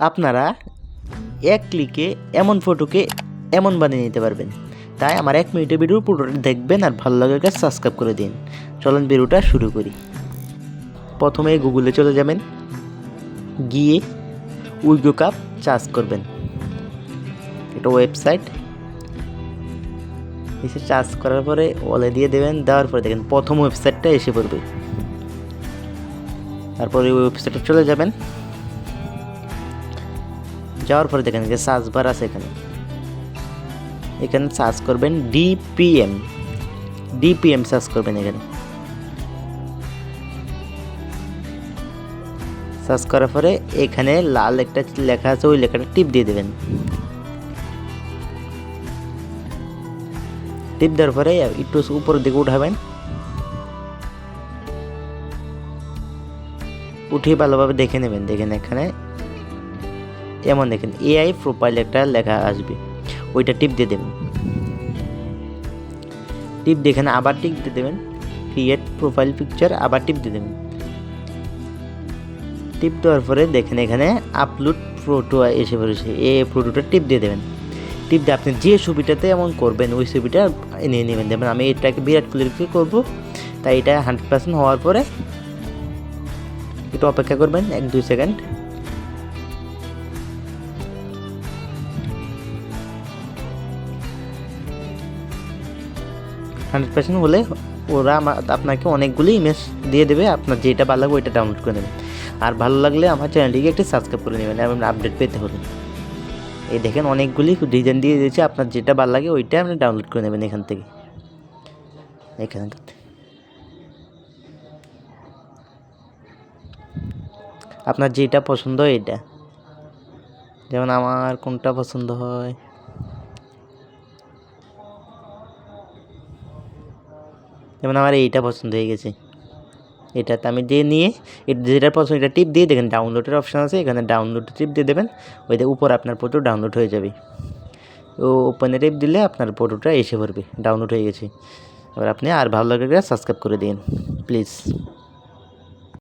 আপনারা এক ক্লিকে এমন ফটোকে এমন বানিয়ে নিতে পারবেন। তাই আমার 1 মিনিটের ভিডিও পুরোটা দেখবেন আর ভালো লাগে সাবস্ক্রাইব করে দিন। চলুন ভিডিওটা শুরু করি। প্রথমে গুগলে চলে যাবেন, গিয়ে উইগো কাপ সার্চ করবেন। এটা ওয়েবসাইট। এসে সার্চ করার পরে ওলে দিয়ে দেবেন, দেওয়ার পরে দেখেন প্রথম ওয়েবসাইটটা এসে পড়বে। তারপরে ওই ওয়েবসাইটে চলে যাবেন, যাওয়ার পরে দেখেন যে সার্চ বার আছে, এখানে সার্চ করবেন ডিপিএম সার্চ করবেন। এখানে সার্চ করার পরে এখানে লাল একটা লেখা আছে, ওই লেখাটা টিপ দিয়ে দেবেন। টিপ দেওয়ার পরে একটু উপরের দিকে উঠাবেন, উঠিয়ে ভালোভাবে দেখে নেবেন। দেখেন এখানে এমন দেখেন এআই প্রোফাইল একটা লেখা আসবে, ওইটা টিপ দিয়ে দেবেন। টিপ দেখেন আবার টিপ দিয়ে দেবেন, ক্রিয়েট প্রোফাইল পিকচার, আবার টিপ দিয়ে দেবেন। টিপ দেওয়ার পরে দেখেন এখানে আপলোড ফটো এসে পড়েছে, এই ফটোটা টিপ দিয়ে দেবেন। টিপ দিয়ে আপনি যে ছবিটাতে এমন করবেন ওই ছবিটা নিয়ে নেবেন। যেমন আমি এটাকে বিরাট কোহলির করবো, তাই এটা 100% হওয়ার পরে একটু অপেক্ষা করবেন 1-2 সেকেন্ড। হলে ওরা আপনাকে অনেকগুলি ইমেজ দিয়ে দেবে, আপনার যেটা ভালো লাগবে ওইটা ডাউনলোড করে নেবেন। আর ভালো লাগলে আমার চ্যানেলটিকে একটু সাবস্ক্রাইব করে নেবেন এবং আপডেট পেতে হলে। এই দেখেন অনেকগুলি ডিজাইন দিয়ে দিয়েছে, আপনার যেটা ভালো লাগে ওইটা আপনি ডাউনলোড করে নেবেন এখান থেকে। আপনার যেটা পছন্দ এটা, যেমন আমার কোনটা পছন্দ হয়, যেমন আমার এইটা পছন্দ হয়ে গেছে, এটাতে আমি দিয়ে নিয়ে যেটা পছন্দ এটা টিপ দিয়ে দেখেন ডাউনলোডের অপশান আছে, এখানে ডাউনলোড টিপ দিয়ে দেবেন। ওই উপর আপনার ফটো ডাউনলোড হয়ে যাবে। ও ওপেনে টিপ দিলে আপনার ফটোটা এসে পড়বে, ডাউনলোড হয়ে গেছে। এবার আপনি আর ভালো লাগলে সাবস্ক্রাইব করে দিন প্লিজ।